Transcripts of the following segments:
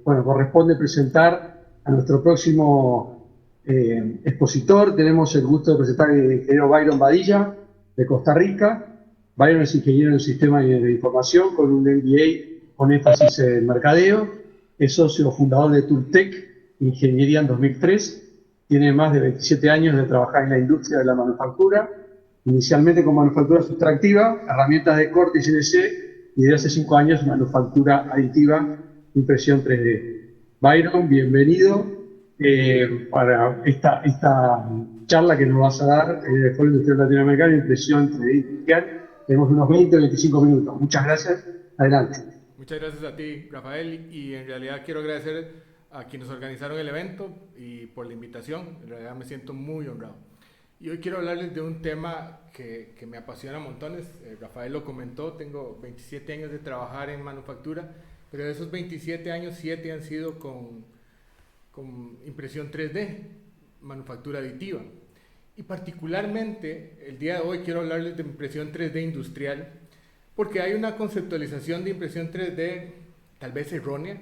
Bueno, corresponde presentar a nuestro próximo expositor. Tenemos el gusto de presentar al ingeniero Byron Badilla, de Costa Rica. Byron es ingeniero en sistemas de información con un MBA con énfasis en mercadeo. Es socio fundador de Turtec Ingeniería en 2003. Tiene más de 27 años de trabajar en la industria de la manufactura, inicialmente con manufactura sustractiva, herramientas de corte y CNC, y desde hace 5 años manufactura aditiva, impresión 3D. Byron, bienvenido para esta charla que nos vas a dar en el Foro Industrial Latinoamericano, impresión 3D industrial. Tenemos unos 20 o 25 minutos. Muchas gracias. Adelante. Muchas gracias a ti, Rafael, y en realidad quiero agradecer a quienes organizaron el evento y por la invitación. En realidad me siento muy honrado. Y hoy quiero hablarles de un tema que me apasiona montones. Rafael lo comentó, tengo 27 años de trabajar en manufactura, pero de esos 27 años, 7 han sido con impresión 3D, manufactura aditiva. Y particularmente, el día de hoy quiero hablarles de impresión 3D industrial, porque hay una conceptualización de impresión 3D tal vez errónea.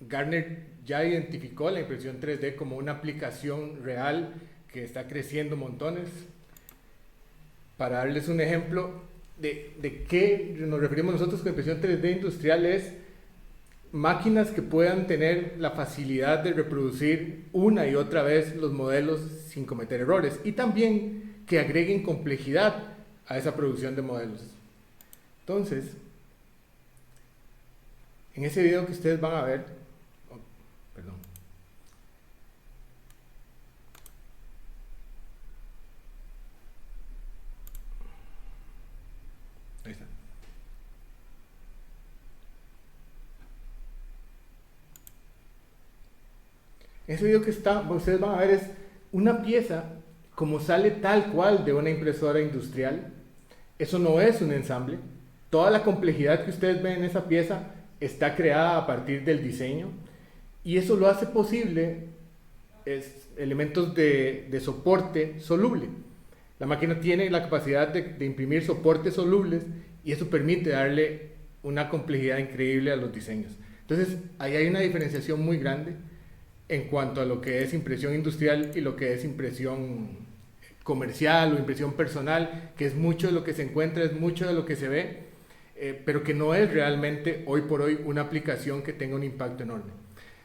Gartner ya identificó la impresión 3D como una aplicación real que está creciendo montones. Para darles un ejemplo de qué nos referimos nosotros con impresión 3D industrial, es máquinas que puedan tener la facilidad de reproducir una y otra vez los modelos sin cometer errores, y también que agreguen complejidad a esa producción de modelos. Entonces, en ese video que ustedes van a ver, perdón, ahí está. Ese video que ustedes van a ver es una pieza como sale tal cual de una impresora industrial. Eso no es un ensamble. Toda la complejidad que ustedes ven en esa pieza está creada a partir del diseño, y eso lo hace posible elementos de soporte soluble. La máquina tiene la capacidad de imprimir soportes solubles, y eso permite darle una complejidad increíble a los diseños. Entonces, ahí hay una diferenciación muy grande en cuanto a lo que es impresión industrial y lo que es impresión comercial o impresión personal, que es mucho de lo que se encuentra, es mucho de lo que se ve, pero que no es realmente hoy por hoy una aplicación que tenga un impacto enorme.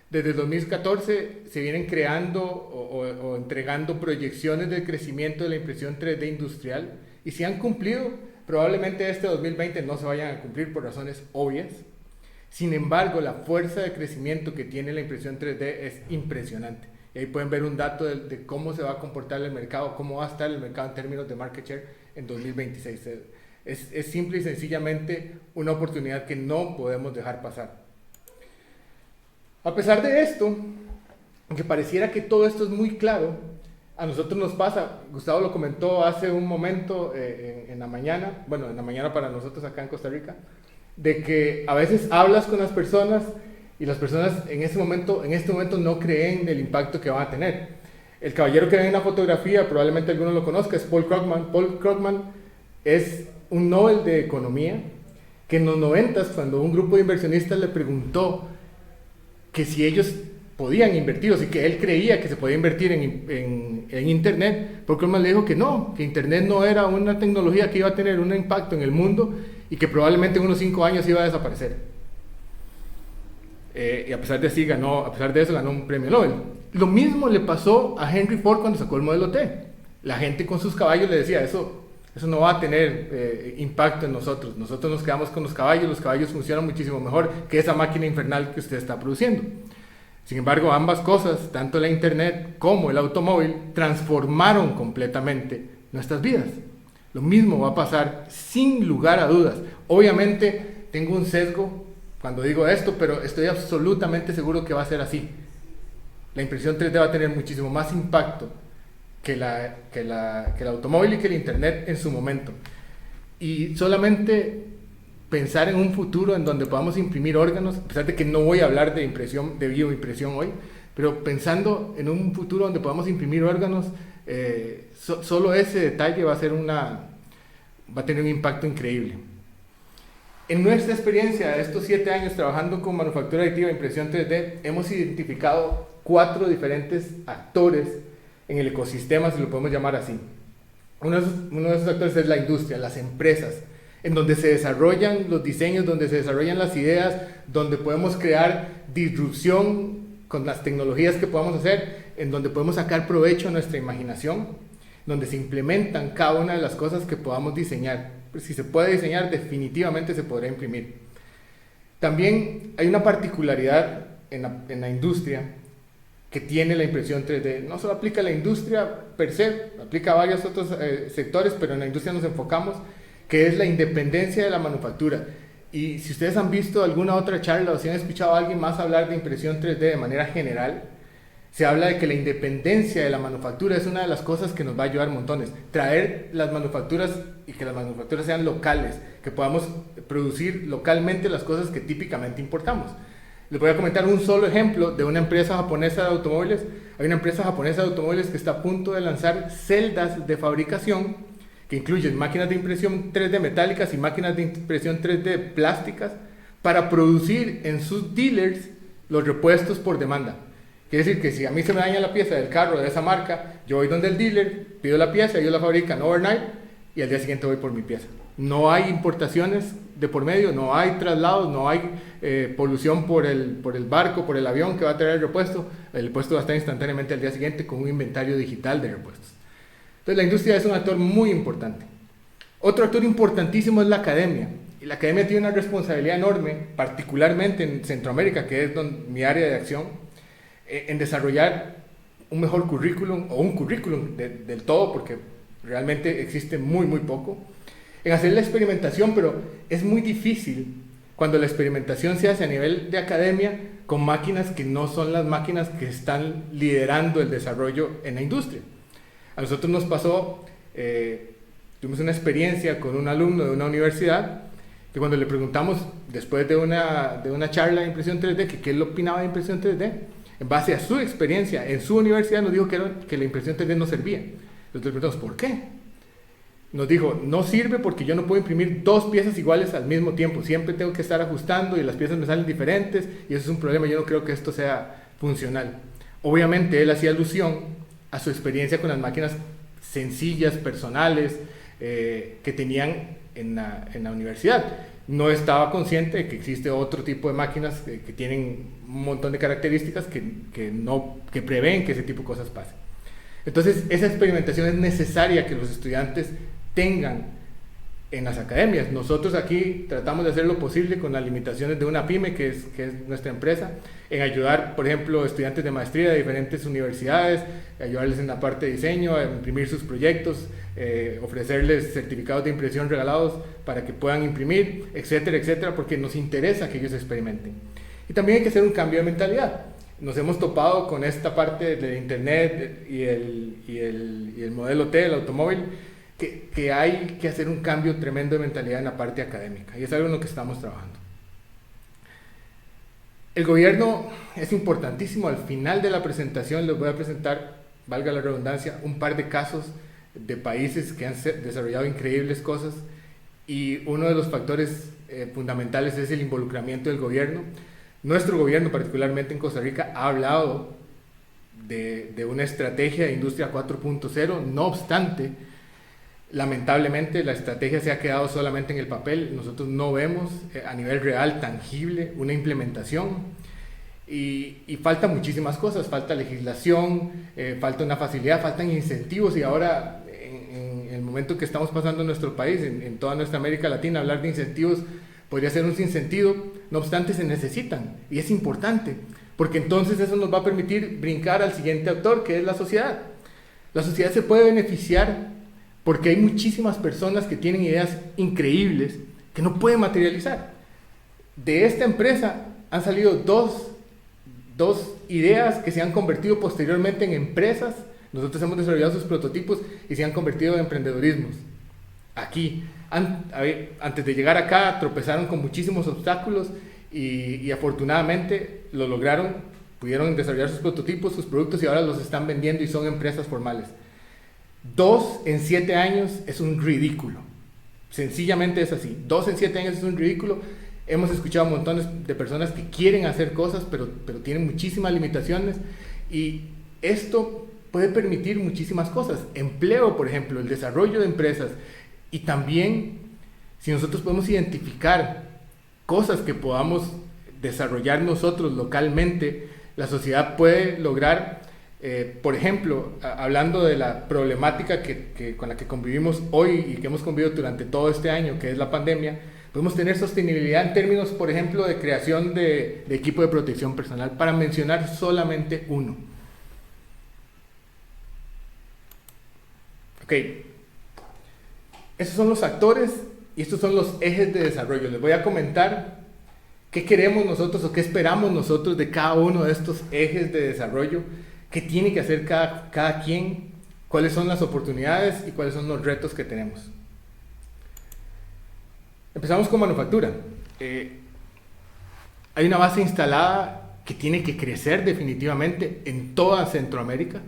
Desde el 2014 se vienen creando o entregando proyecciones del crecimiento de la impresión 3D industrial, y si han cumplido, probablemente este 2020 no se vayan a cumplir por razones obvias. Sin embargo, la fuerza de crecimiento que tiene la impresión 3D es impresionante. Y ahí pueden ver un dato de cómo se va a comportar el mercado, cómo va a estar el mercado en términos de market share en 2026. Es simple y sencillamente una oportunidad que no podemos dejar pasar. A pesar de esto, aunque pareciera que todo esto es muy claro, a nosotros nos pasa, Gustavo lo comentó hace un momento en la mañana, bueno, en la mañana para nosotros acá en Costa Rica, de que a veces hablas con las personas y las personas en este momento no creen el impacto que van a tener. El caballero que ven en la fotografía, probablemente alguno lo conozca, es Paul Krugman. Paul Krugman es un Nobel de Economía que en los 90, cuando un grupo de inversionistas le preguntó que si ellos podían invertir, o si que él creía que se podía invertir en Internet, Paul Krugman le dijo que no, que Internet no era una tecnología que iba a tener un impacto en el mundo y que probablemente en unos 5 años iba a desaparecer. Y a pesar de eso ganó un premio Nobel. Lo mismo le pasó a Henry Ford cuando sacó el modelo T. La gente con sus caballos le decía, eso no va a tener impacto en nosotros. Nosotros nos quedamos con los caballos funcionan muchísimo mejor que esa máquina infernal que usted está produciendo. Sin embargo, ambas cosas, tanto la Internet como el automóvil, transformaron completamente nuestras vidas. Lo mismo va a pasar sin lugar a dudas. Obviamente tengo un sesgo cuando digo esto, pero estoy absolutamente seguro que va a ser así. La impresión 3D va a tener muchísimo más impacto que el automóvil y que el Internet en su momento. Y solamente pensar en un futuro en donde podamos imprimir órganos, a pesar de que no voy a hablar de bioimpresión hoy, pero pensando en un futuro donde podamos imprimir órganos, solo ese detalle va a tener un impacto increíble. En nuestra experiencia de estos 7 años trabajando con manufactura aditiva e impresión 3D, hemos identificado 4 diferentes actores en el ecosistema, si lo podemos llamar así. Uno de esos actores es la industria, las empresas, en donde se desarrollan los diseños, donde se desarrollan las ideas, donde podemos crear disrupción con las tecnologías que podamos hacer, en donde podemos sacar provecho a nuestra imaginación, donde se implementan cada una de las cosas que podamos diseñar. Si se puede diseñar, definitivamente se podrá imprimir. También hay una particularidad en la industria que tiene la impresión 3D. No solo aplica a la industria per se, aplica a varios otros sectores, pero en la industria nos enfocamos, que es la independencia de la manufactura. Y si ustedes han visto alguna otra charla o si han escuchado a alguien más hablar de impresión 3D de manera general, se habla de que la independencia de la manufactura es una de las cosas que nos va a ayudar montones. Traer las manufacturas y que las manufacturas sean locales, que podamos producir localmente las cosas que típicamente importamos. Les voy a comentar un solo ejemplo de una empresa japonesa de automóviles. Hay una empresa japonesa de automóviles que está a punto de lanzar celdas de fabricación que incluyen máquinas de impresión 3D metálicas y máquinas de impresión 3D plásticas para producir en sus dealers los repuestos por demanda. Quiere decir que si a mí se me daña la pieza del carro de esa marca, yo voy donde el dealer, pido la pieza, ellos la fabrican overnight y al día siguiente voy por mi pieza. No hay importaciones de por medio, no hay traslados, no hay polución por el barco, por el avión que va a traer el repuesto va a estar instantáneamente al día siguiente con un inventario digital de repuestos. Entonces la industria es un actor muy importante. Otro actor importantísimo es la academia. Y la academia tiene una responsabilidad enorme, particularmente en Centroamérica, que es mi área de acción, en desarrollar un mejor currículum, o un currículum del todo, porque realmente existe muy poco, en hacer la experimentación, pero es muy difícil cuando la experimentación se hace a nivel de academia con máquinas que no son las máquinas que están liderando el desarrollo en la industria. A nosotros nos pasó, tuvimos una experiencia con un alumno de una universidad que cuando le preguntamos después de una charla de impresión 3D que qué él opinaba de impresión 3D, en base a su experiencia en su universidad nos dijo que la impresión 3D no servía. Entonces le preguntamos, ¿por qué? Nos dijo, no sirve porque yo no puedo imprimir 2 piezas iguales al mismo tiempo, siempre tengo que estar ajustando y las piezas me salen diferentes y eso es un problema, yo no creo que esto sea funcional. Obviamente él hacía alusión a su experiencia con las máquinas sencillas, personales, que tenían en la universidad. No estaba consciente de que existe otro tipo de máquinas que tienen un montón de características que prevén que ese tipo de cosas pasen. Entonces, esa experimentación es necesaria que los estudiantes tengan en las academias. Nosotros aquí tratamos de hacer lo posible con las limitaciones de una pyme, que es nuestra empresa, en ayudar, por ejemplo, estudiantes de maestría de diferentes universidades, ayudarles en la parte de diseño, a imprimir sus proyectos, ofrecerles certificados de impresión regalados para que puedan imprimir, etcétera, etcétera, porque nos interesa que ellos experimenten. Y también hay que hacer un cambio de mentalidad. Nos hemos topado con esta parte de internet y el modelo T, el automóvil, que hay que hacer un cambio tremendo de mentalidad en la parte académica, y es algo en lo que estamos trabajando. El gobierno es importantísimo. Al final de la presentación les voy a presentar, valga la redundancia, un par de casos de países que han desarrollado increíbles cosas, y uno de los factores fundamentales es el involucramiento del gobierno. Nuestro gobierno, particularmente en Costa Rica, ha hablado de una estrategia de industria 4.0, no obstante, lamentablemente la estrategia se ha quedado solamente en el papel. Nosotros no vemos a nivel real, tangible, una implementación, y faltan muchísimas cosas. Falta legislación, falta una facilidad, faltan incentivos, y ahora en el momento que estamos pasando en nuestro país, en toda nuestra América Latina, hablar de incentivos podría ser un sinsentido. No obstante, se necesitan, y es importante, porque entonces eso nos va a permitir brincar al siguiente actor, que es la sociedad. La sociedad se puede beneficiar porque hay muchísimas personas que tienen ideas increíbles que no pueden materializar. De esta empresa han salido dos ideas que se han convertido posteriormente en empresas. Nosotros hemos desarrollado sus prototipos y se han convertido en emprendedorismos. Aquí, antes de llegar acá, tropezaron con muchísimos obstáculos y afortunadamente lo lograron, pudieron desarrollar sus prototipos, sus productos, y ahora los están vendiendo y son empresas formales. 2 en 7 años es un ridículo. Sencillamente es así. 2 en 7 años es un ridículo. Hemos escuchado montones de personas que quieren hacer cosas, pero tienen muchísimas limitaciones. Y esto puede permitir muchísimas cosas. Empleo, por ejemplo, el desarrollo de empresas. Y también, si nosotros podemos identificar cosas que podamos desarrollar nosotros localmente, la sociedad puede lograr, por ejemplo, hablando de la problemática con la que convivimos hoy y que hemos convivido durante todo este año, que es la pandemia, podemos tener sostenibilidad en términos, por ejemplo, de creación de equipo de protección personal, para mencionar solamente uno. Ok, esos son los actores y estos son los ejes de desarrollo. Les voy a comentar qué queremos nosotros o qué esperamos nosotros de cada uno de estos ejes de desarrollo, qué tiene que hacer cada quien, cuáles son las oportunidades y cuáles son los retos que tenemos. Empezamos con manufactura. Hay una base instalada que tiene que crecer definitivamente en toda Centroamérica.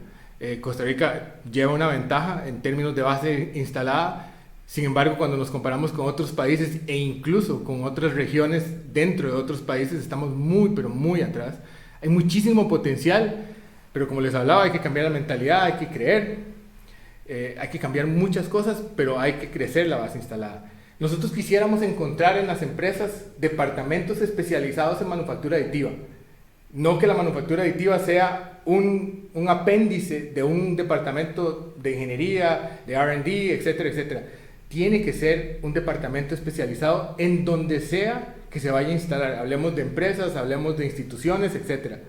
Costa Rica lleva una ventaja en términos de base instalada. Sin embargo, cuando nos comparamos con otros países e incluso con otras regiones dentro de otros países, estamos muy, pero muy atrás. Hay muchísimo potencial, pero como les hablaba, hay que cambiar la mentalidad, hay que creer, hay que cambiar muchas cosas, pero hay que crecer la base instalada. Nosotros quisiéramos encontrar en las empresas departamentos especializados en manufactura aditiva. No que la manufactura aditiva sea un apéndice de un departamento de ingeniería, de R&D, etcétera, etcétera. Tiene que ser un departamento especializado en donde sea que se vaya a instalar. Hablemos de empresas, hablemos de instituciones, etcétera.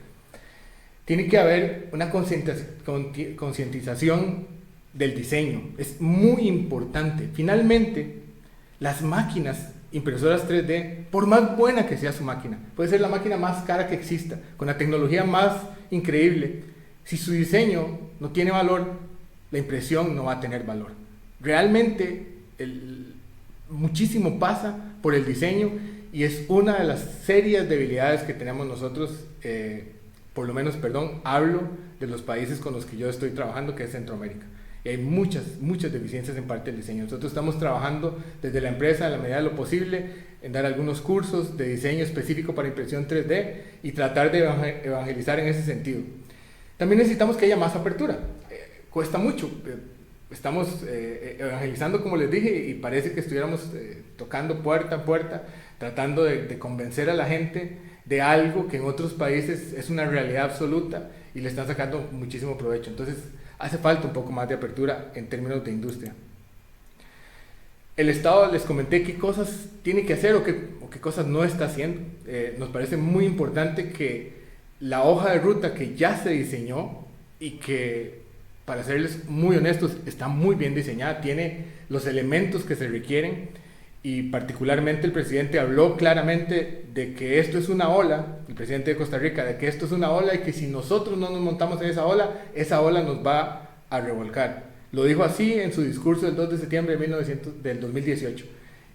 Tiene que haber una concientización del diseño. Es muy importante. Finalmente, las máquinas impresoras 3D, por más buena que sea su máquina, puede ser la máquina más cara que exista, con la tecnología más increíble, si su diseño no tiene valor, la impresión no va a tener valor. Realmente muchísimo pasa por el diseño y es una de las serias debilidades que tenemos nosotros, por lo menos, hablo de los países con los que yo estoy trabajando, que es Centroamérica. Y hay muchas deficiencias en parte del diseño. Nosotros estamos trabajando desde la empresa, en la medida de lo posible, en dar algunos cursos de diseño específico para impresión 3D y tratar de evangelizar en ese sentido. También necesitamos que haya más apertura. Cuesta mucho. Estamos evangelizando, como les dije, y parece que estuviéramos tocando puerta a puerta, tratando de convencer a la gente de algo que en otros países es una realidad absoluta y le están sacando muchísimo provecho. Entonces, hace falta un poco más de apertura en términos de industria. El Estado, les comenté qué cosas tiene que hacer o qué cosas no está haciendo. Nos parece muy importante que la hoja de ruta que ya se diseñó y que, para serles muy honestos, está muy bien diseñada, tiene los elementos que se requieren, y particularmente el presidente habló claramente de que esto es una ola, el presidente de Costa Rica, de que esto es una ola y que si nosotros no nos montamos en esa ola nos va a revolcar. Lo dijo así en su discurso del 2 de septiembre del 2018.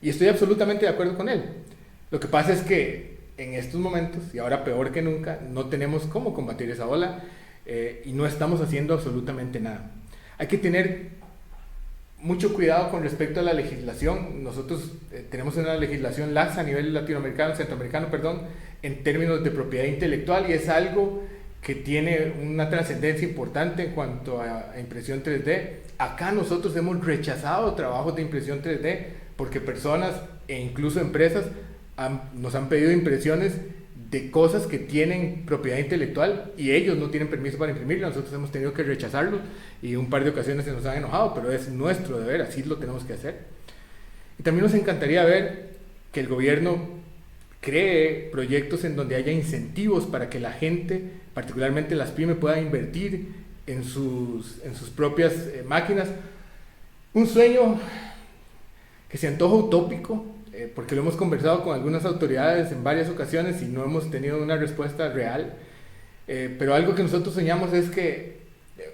Y estoy absolutamente de acuerdo con él. Lo que pasa es que en estos momentos, y ahora peor que nunca, no tenemos cómo combatir esa ola y no estamos haciendo absolutamente nada. Hay que tener mucho cuidado con respecto a la legislación. Nosotros tenemos una legislación laxa a nivel centroamericano, en términos de propiedad intelectual, y es algo que tiene una trascendencia importante en cuanto a impresión 3D. Acá nosotros hemos rechazado trabajos de impresión 3D porque personas e incluso empresas nos han pedido impresiones de cosas que tienen propiedad intelectual y ellos no tienen permiso para imprimirlo. Nosotros hemos tenido que rechazarlo y un par de ocasiones se nos han enojado, pero es nuestro deber, así lo tenemos que hacer. Y también nos encantaría ver que el gobierno cree proyectos en donde haya incentivos para que la gente, particularmente las pymes, pueda invertir en sus propias máquinas. Un sueño que se antoja utópico, porque lo hemos conversado con algunas autoridades en varias ocasiones y no hemos tenido una respuesta real, pero algo que nosotros soñamos es que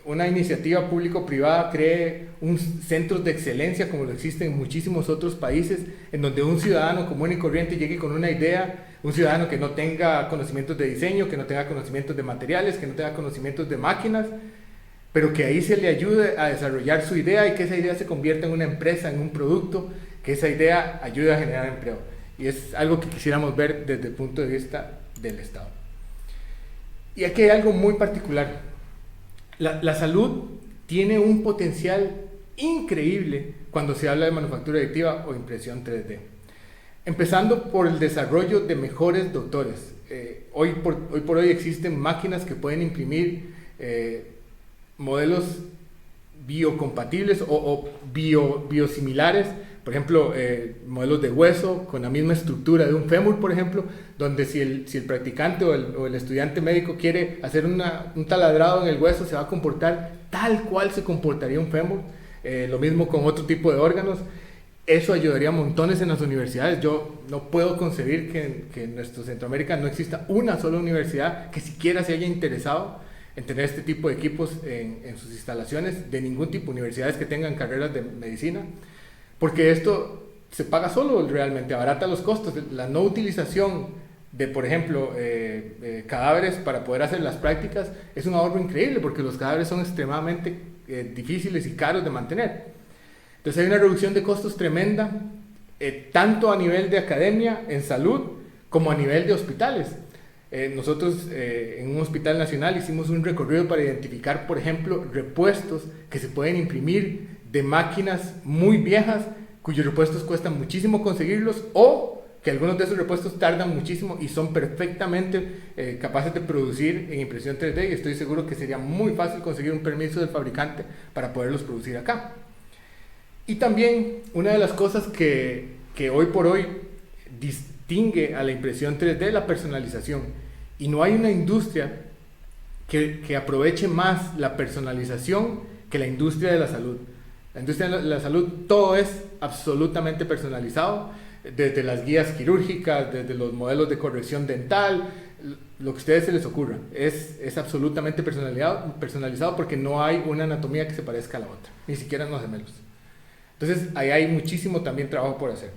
una iniciativa público-privada cree un centro de excelencia como lo existe en muchísimos otros países, en donde un ciudadano común y corriente llegue con una idea, un ciudadano que no tenga conocimientos de diseño, que no tenga conocimientos de materiales, que no tenga conocimientos de máquinas, pero que ahí se le ayude a desarrollar su idea y que esa idea se convierta en una empresa, en un producto que esa idea ayude a generar empleo. Y es algo que quisiéramos ver desde el punto de vista del Estado. Y aquí hay algo muy particular. La salud tiene un potencial increíble cuando se habla de manufactura aditiva o impresión 3D. Empezando por el desarrollo de mejores doctores. Hoy por hoy existen máquinas que pueden imprimir modelos biocompatibles o biosimilares, por ejemplo, modelos de hueso con la misma estructura de un fémur, por ejemplo, donde si el practicante o el estudiante médico quiere hacer un taladrado en el hueso, se va a comportar tal cual se comportaría un fémur. Lo mismo con otro tipo de órganos. Eso ayudaría a montones en las universidades. Yo no puedo concebir que en nuestro Centroamérica no exista una sola universidad que siquiera se haya interesado en tener este tipo de equipos en sus instalaciones, de ningún tipo, universidades que tengan carreras de medicina, porque esto se paga solo, realmente abarata los costos. La no utilización de, por ejemplo, cadáveres para poder hacer las prácticas es un ahorro increíble, porque los cadáveres son extremadamente difíciles y caros de mantener. Entonces hay una reducción de costos tremenda, tanto a nivel de academia, en salud, como a nivel de hospitales. Nosotros en un hospital nacional hicimos un recorrido para identificar, por ejemplo, repuestos que se pueden imprimir de máquinas muy viejas, cuyos repuestos cuestan muchísimo conseguirlos, o que algunos de esos repuestos tardan muchísimo y son perfectamente capaces de producir en impresión 3D, y estoy seguro que sería muy fácil conseguir un permiso del fabricante para poderlos producir acá. Y también una de las cosas que hoy por hoy distingue a la impresión 3D es la personalización. Y no hay una industria que aproveche más la personalización que la industria de la salud. La industria de la salud, todo es absolutamente personalizado, desde las guías quirúrgicas, desde los modelos de corrección dental, lo que a ustedes se les ocurra. Es absolutamente personalizado porque no hay una anatomía que se parezca a la otra, ni siquiera en los gemelos. Entonces, ahí hay muchísimo también trabajo por hacer.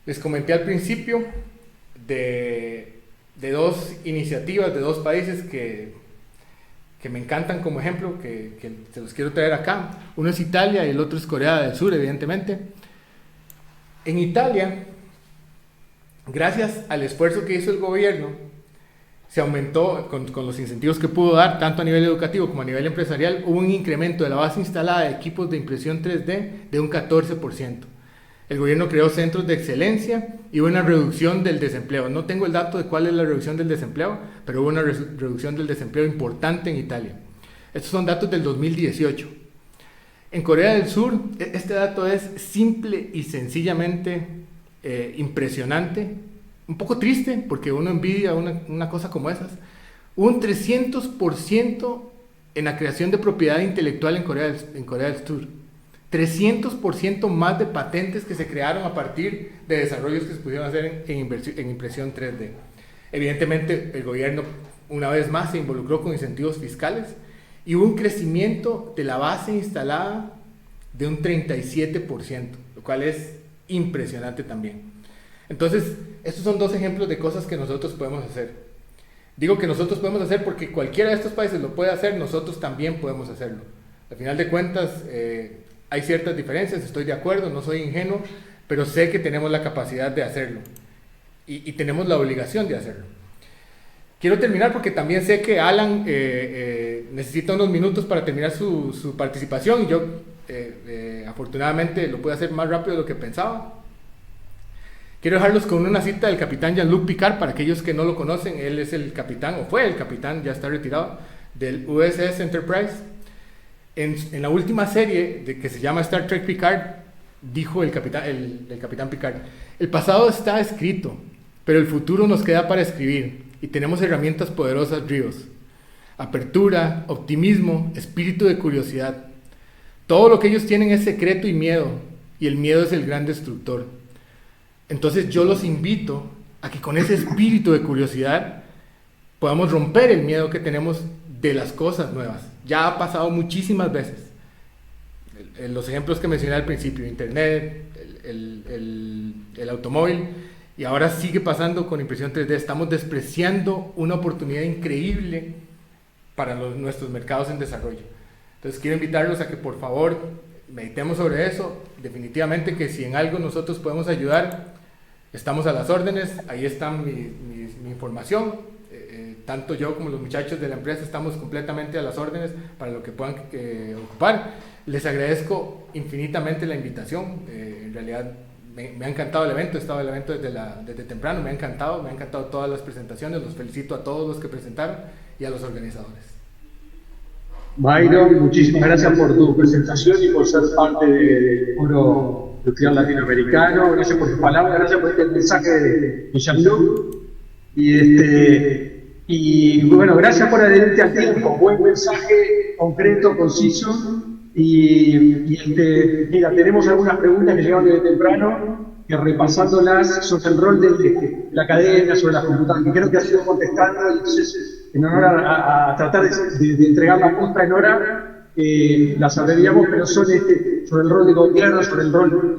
Les comenté al principio de dos iniciativas de dos países que me encantan como ejemplo, que se los quiero traer acá. Uno es Italia y el otro es Corea del Sur, evidentemente. En Italia, gracias al esfuerzo que hizo el gobierno, se aumentó con los incentivos que pudo dar, tanto a nivel educativo como a nivel empresarial, hubo un incremento de la base instalada de equipos de impresión 3D de un 14%. El gobierno creó centros de excelencia y hubo una reducción del desempleo. No tengo el dato de cuál es la reducción del desempleo, pero hubo una reducción del desempleo importante en Italia. Estos son datos del 2018. En Corea del Sur, este dato es simple y sencillamente impresionante. Un poco triste, porque uno envidia una cosa como esas. Un 300% en la creación de propiedad intelectual en Corea del Sur. 300% más de patentes que se crearon a partir de desarrollos que se pudieron hacer en impresión 3D. Evidentemente, el gobierno, una vez más, se involucró con incentivos fiscales y hubo un crecimiento de la base instalada de un 37%, lo cual es impresionante también. Entonces, estos son dos ejemplos de cosas que nosotros podemos hacer. Digo que nosotros podemos hacer porque cualquiera de estos países lo puede hacer, nosotros también podemos hacerlo. Al final de cuentas, hay ciertas diferencias, estoy de acuerdo, no soy ingenuo, pero sé que tenemos la capacidad de hacerlo y tenemos la obligación de hacerlo. Quiero terminar porque también sé que Alan necesita unos minutos para terminar su participación y yo afortunadamente lo pude hacer más rápido de lo que pensaba. Quiero dejarlos con una cita del capitán Jean-Luc Picard. Para aquellos que no lo conocen, él es el capitán, o fue el capitán, ya está retirado, del USS Enterprise. En la última serie que se llama Star Trek Picard, dijo el capitán Picard: el pasado está escrito, pero el futuro nos queda para escribir, y tenemos herramientas poderosas, Ríos. Apertura, optimismo, espíritu de curiosidad. Todo lo que ellos tienen es secreto y miedo, y el miedo es el gran destructor. Entonces yo los invito a que con ese espíritu de curiosidad podamos romper el miedo que tenemos de las cosas nuevas. Ya ha pasado muchísimas veces. Los ejemplos que mencioné al principio, Internet, el automóvil, y ahora sigue pasando con impresión 3D. Estamos despreciando una oportunidad increíble para nuestros mercados en desarrollo. Entonces quiero invitarlos a que por favor meditemos sobre eso. Definitivamente que si en algo nosotros podemos ayudar, estamos a las órdenes. Ahí está mi información. Tanto yo como los muchachos de la empresa estamos completamente a las órdenes para lo que puedan ocupar. Les agradezco infinitamente la invitación. En realidad me ha encantado el evento, he estado en el evento desde temprano, me ha encantado todas las presentaciones. Los felicito a todos los que presentaron y a los organizadores. Byron, muchísimas gracias por tu presentación y por ser parte del Foro Industrial Latinoamericano. Gracias por tus palabras, gracias por este mensaje de Jean-Luc. Y bueno, gracias por adherirte al tiempo. Buen mensaje, concreto, conciso. Mira, tenemos algunas preguntas que llegaron desde temprano, que repasándolas sobre el rol de la academia, sobre las computadoras, que creo que ha sido contestando, y entonces, en honor a tratar de entregar la posta en hora, las abreviamos, pero son sobre el rol de gobierno, sobre el rol